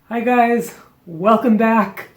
Hi guys, welcome back.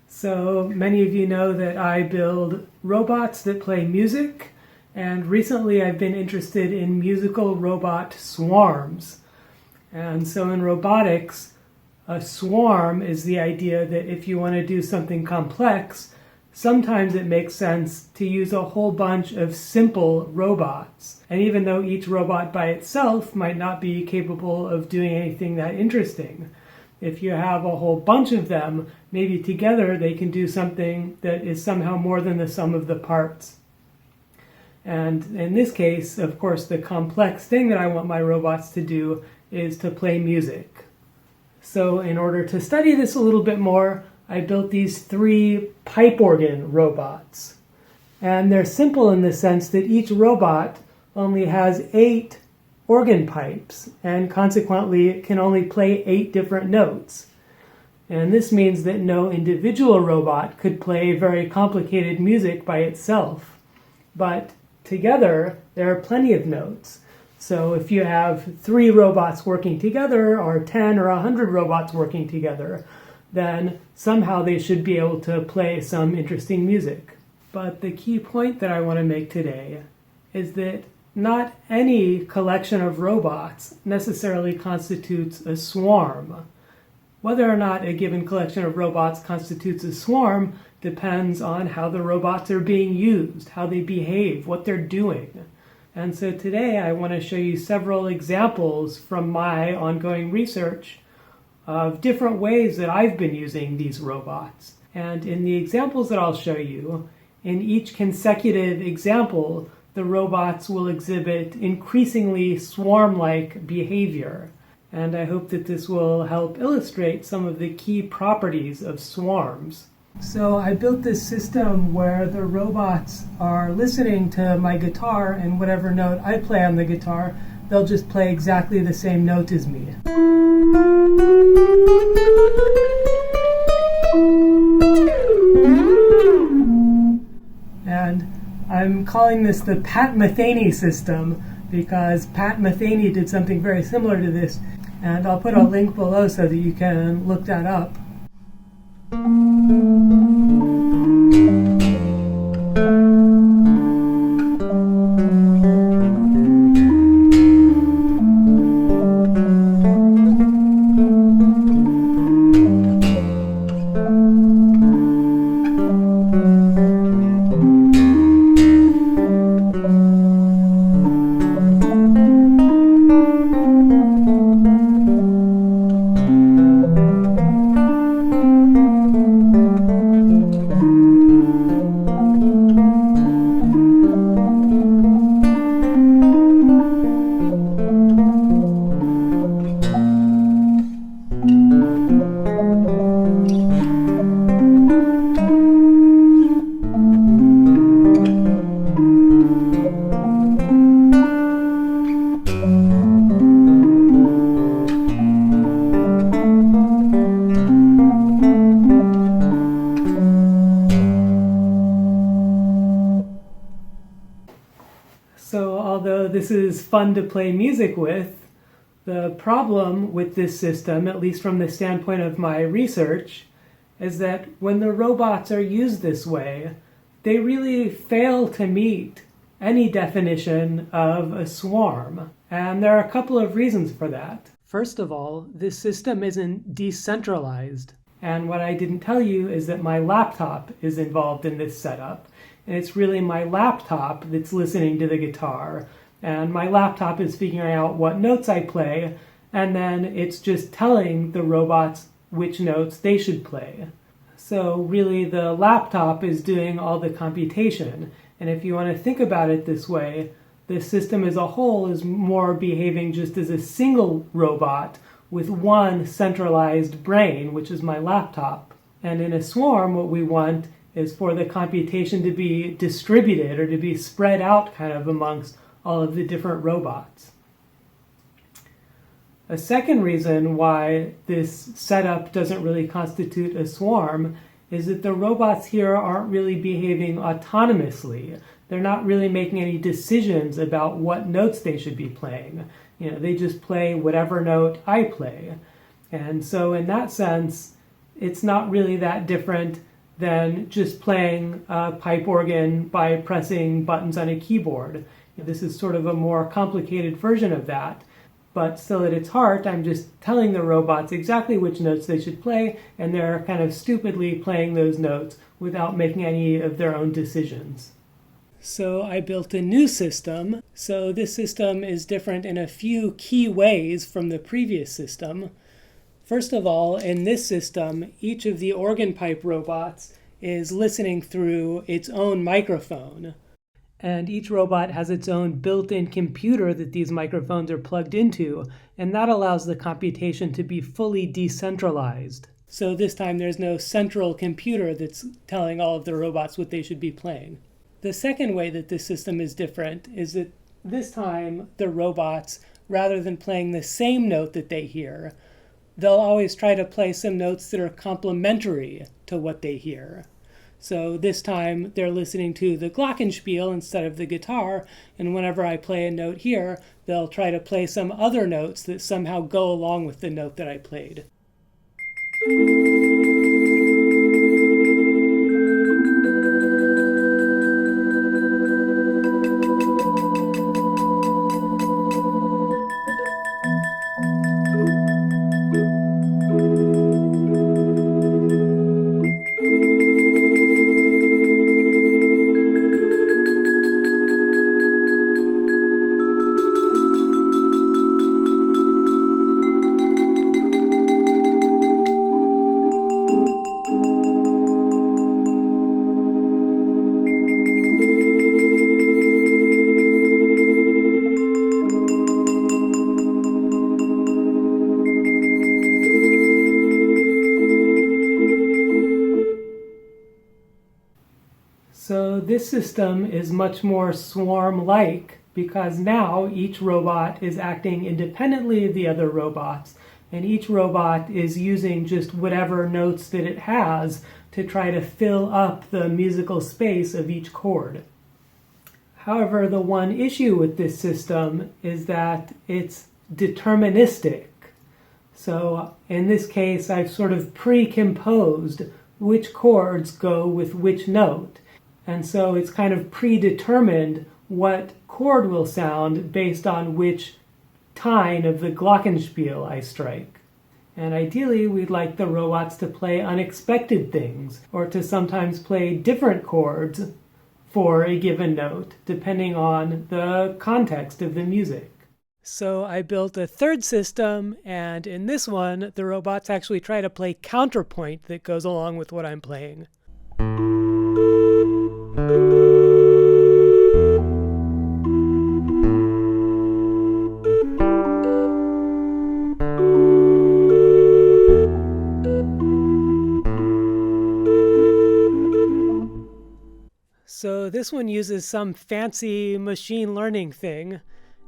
So many of you know that I build robots that play music, and recently I've been interested in musical robot swarms. And so in robotics, a swarm is the idea that if you want to do something complex, sometimes it makes sense to use a whole bunch of simple robots. And even though each robot by itself might not be capable of doing anything that interesting, if you have a whole bunch of them, maybe together they can do something that is somehow more than the sum of the parts. And in this case, of course, the complex thing that I want my robots to do is to play music. So in order to study this a little bit more, I built these 3 pipe organ robots. And they're simple in the sense that each robot only has 8 organ pipes, and consequently it can only play 8 different notes. And this means that no individual robot could play very complicated music by itself. But together, there are plenty of notes. So if you have 3 robots working together, or 10 or 100 robots working together, then somehow they should be able to play some interesting music. But the key point that I want to make today is that not any collection of robots necessarily constitutes a swarm. Whether or not a given collection of robots constitutes a swarm depends on how the robots are being used, how they behave, what they're doing. And so today I want to show you several examples from my ongoing research of different ways that I've been using these robots. And in the examples that I'll show you, in each consecutive example, the robots will exhibit increasingly swarm-like behavior. And I hope that this will help illustrate some of the key properties of swarms. So I built this system where the robots are listening to my guitar, and whatever note I play on the guitar, they'll just play exactly the same note as me. And I'm calling this the Metheny system because Metheny did something very similar to this, and I'll put a link below so that you can look that up. So although this is fun to play music with, the problem with this system, at least from the standpoint of my research, is that when the robots are used this way, they really fail to meet any definition of a swarm. And there are a couple of reasons for that. First of all, this system isn't decentralized. And what I didn't tell you is that my laptop is involved in this setup. And it's really my laptop that's listening to the guitar. And my laptop is figuring out what notes I play, and then it's just telling the robots which notes they should play. So really the laptop is doing all the computation. And if you want to think about it this way, the system as a whole is more behaving just as a single robot with one centralized brain, which is my laptop. And in a swarm, what we want is for the computation to be distributed or to be spread out kind of amongst all of the different robots. A second reason why this setup doesn't really constitute a swarm is that the robots here aren't really behaving autonomously. They're not really making any decisions about what notes they should be playing. They just play whatever note I play. And so in that sense, it's not really that different than just playing a pipe organ by pressing buttons on a keyboard. This is sort of a more complicated version of that. But still at its heart, I'm just telling the robots exactly which notes they should play, and they're kind of stupidly playing those notes without making any of their own decisions. So I built a new system. So this system is different in a few key ways from the previous system. First of all, in this system, each of the organ pipe robots is listening through its own microphone. And each robot has its own built-in computer that these microphones are plugged into, and that allows the computation to be fully decentralized. So this time there's no central computer that's telling all of the robots what they should be playing. The second way that this system is different is that this time the robots, rather than playing the same note that they hear, they'll always try to play some notes that are complementary to what they hear. So this time they're listening to the glockenspiel instead of the guitar, and whenever I play a note here, they'll try to play some other notes that somehow go along with the note that I played. So this system is much more swarm-like because now each robot is acting independently of the other robots, and each robot is using just whatever notes that it has to try to fill up the musical space of each chord. However, the one issue with this system is that it's deterministic. So in this case, I've sort of pre-composed which chords go with which note. And so it's kind of predetermined what chord will sound based on which tine of the glockenspiel I strike. And ideally, we'd like the robots to play unexpected things, or to sometimes play different chords for a given note, depending on the context of the music. So I built a third system, and in this one, the robots actually try to play counterpoint that goes along with what I'm playing. So this one uses some fancy machine learning thing,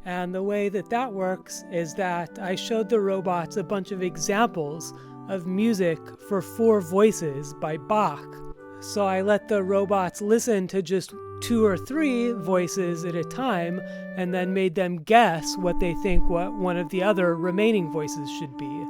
and the way that that works is that I showed the robots a bunch of examples of music for 4 voices by Bach. So I let the robots listen to just 2 or 3 voices at a time, and then made them guess what they think what one of the other remaining voices should be.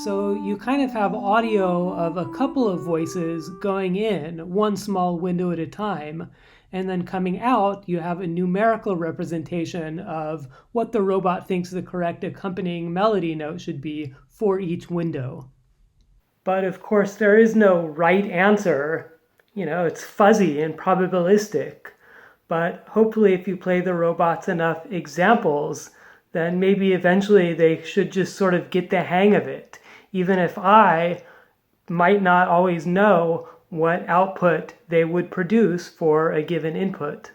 So you kind of have audio of a couple of voices going in, one small window at a time, and then coming out, you have a numerical representation of what the robot thinks the correct accompanying melody note should be for each window. But of course, there is no right answer. It's fuzzy and probabilistic. But hopefully, if you play the robots enough examples, then maybe eventually they should just sort of get the hang of it, even if I might not always know what output they would produce for a given input.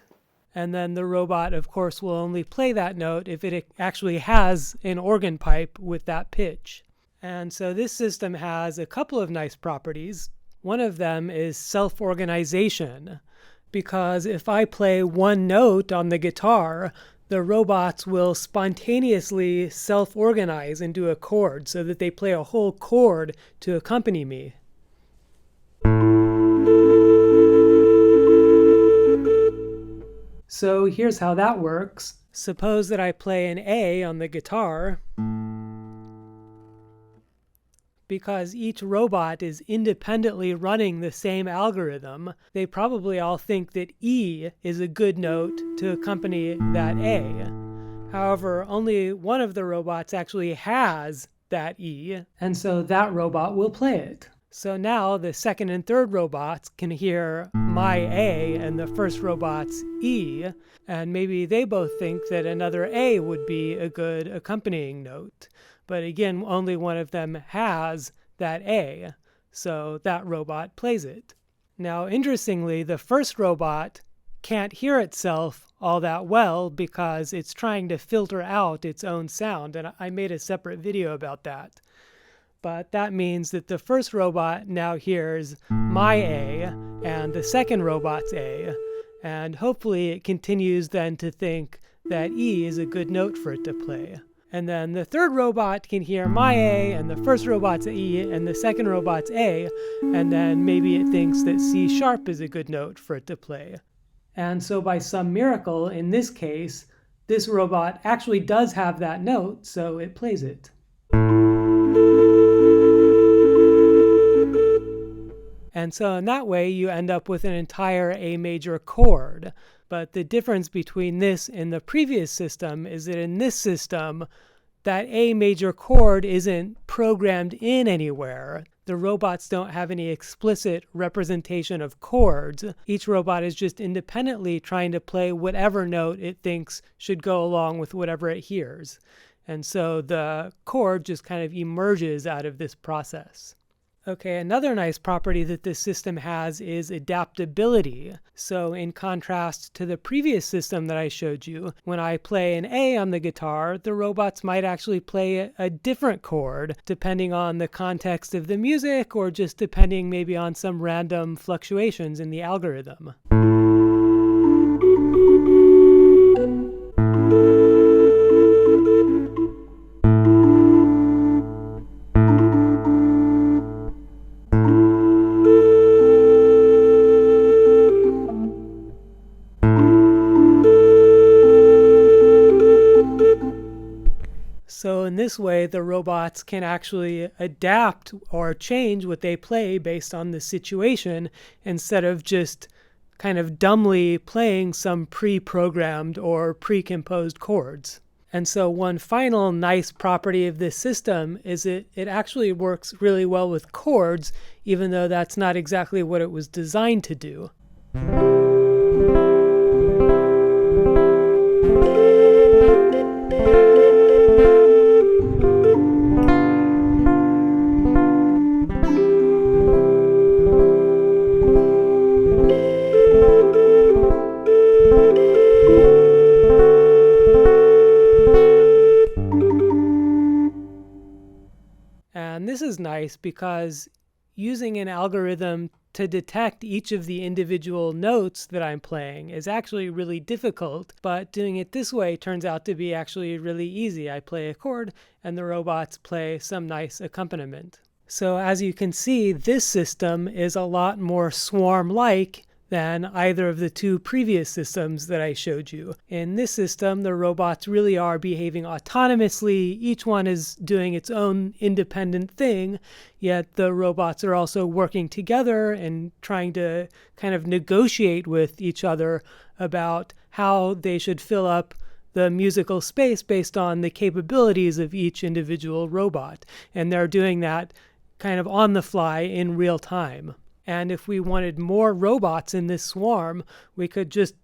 And then the robot, of course, will only play that note if it actually has an organ pipe with that pitch. And so this system has a couple of nice properties. One of them is self-organization, because if I play one note on the guitar, the robots will spontaneously self-organize into a chord so that they play a whole chord to accompany me. So here's how that works. Suppose that I play an A on the guitar, because each robot is independently running the same algorithm, they probably all think that E is a good note to accompany that A. However, only one of the robots actually has that E, and so that robot will play it. So now the second and third robots can hear my A and the first robot's E, and maybe they both think that another A would be a good accompanying note. But again, only one of them has that A, so that robot plays it. Now, interestingly, the first robot can't hear itself all that well because it's trying to filter out its own sound, and I made a separate video about that. But that means that the first robot now hears my A and the second robot's A, and hopefully it continues then to think that E is a good note for it to play. And then the third robot can hear my A and the first robot's E and the second robot's A, and then maybe it thinks that C sharp is a good note for it to play. And so by some miracle, in this case, this robot actually does have that note, so it plays it. And so in that way, you end up with an entire A major chord. But the difference between this and the previous system is that in this system, that A major chord isn't programmed in anywhere. The robots don't have any explicit representation of chords. Each robot is just independently trying to play whatever note it thinks should go along with whatever it hears. And so the chord just kind of emerges out of this process. Okay, another nice property that this system has is adaptability. So in contrast to the previous system that I showed you, when I play an A on the guitar, the robots might actually play a different chord depending on the context of the music or just depending maybe on some random fluctuations in the algorithm. So in this way, the robots can actually adapt or change what they play based on the situation instead of just kind of dumbly playing some pre-programmed or pre-composed chords. And so one final nice property of this system is it actually works really well with chords, even though that's not exactly what it was designed to do. And this is nice because using an algorithm to detect each of the individual notes that I'm playing is actually really difficult, but doing it this way turns out to be actually really easy. I play a chord and the robots play some nice accompaniment. So as you can see, this system is a lot more swarm-like than either of the two previous systems that I showed you. In this system, the robots really are behaving autonomously. Each one is doing its own independent thing, yet the robots are also working together and trying to kind of negotiate with each other about how they should fill up the musical space based on the capabilities of each individual robot. And they're doing that kind of on the fly in real time. And if we wanted more robots in this swarm, we could just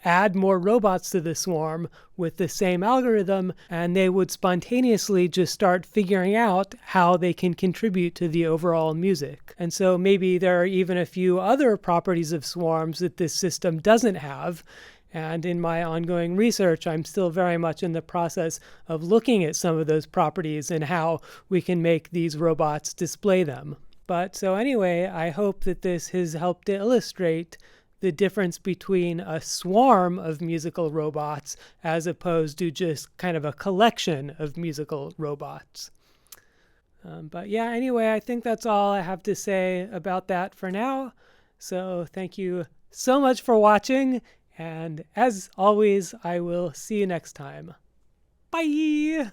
add more robots to the swarm with the same algorithm, and they would spontaneously just start figuring out how they can contribute to the overall music. And so maybe there are even a few other properties of swarms that this system doesn't have. And in my ongoing research, I'm still very much in the process of looking at some of those properties and how we can make these robots display them. But so anyway, I hope that this has helped to illustrate the difference between a swarm of musical robots as opposed to just kind of a collection of musical robots. But yeah, anyway, I think that's all I have to say about that for now. So thank you so much for watching. And as always, I will see you next time. Bye!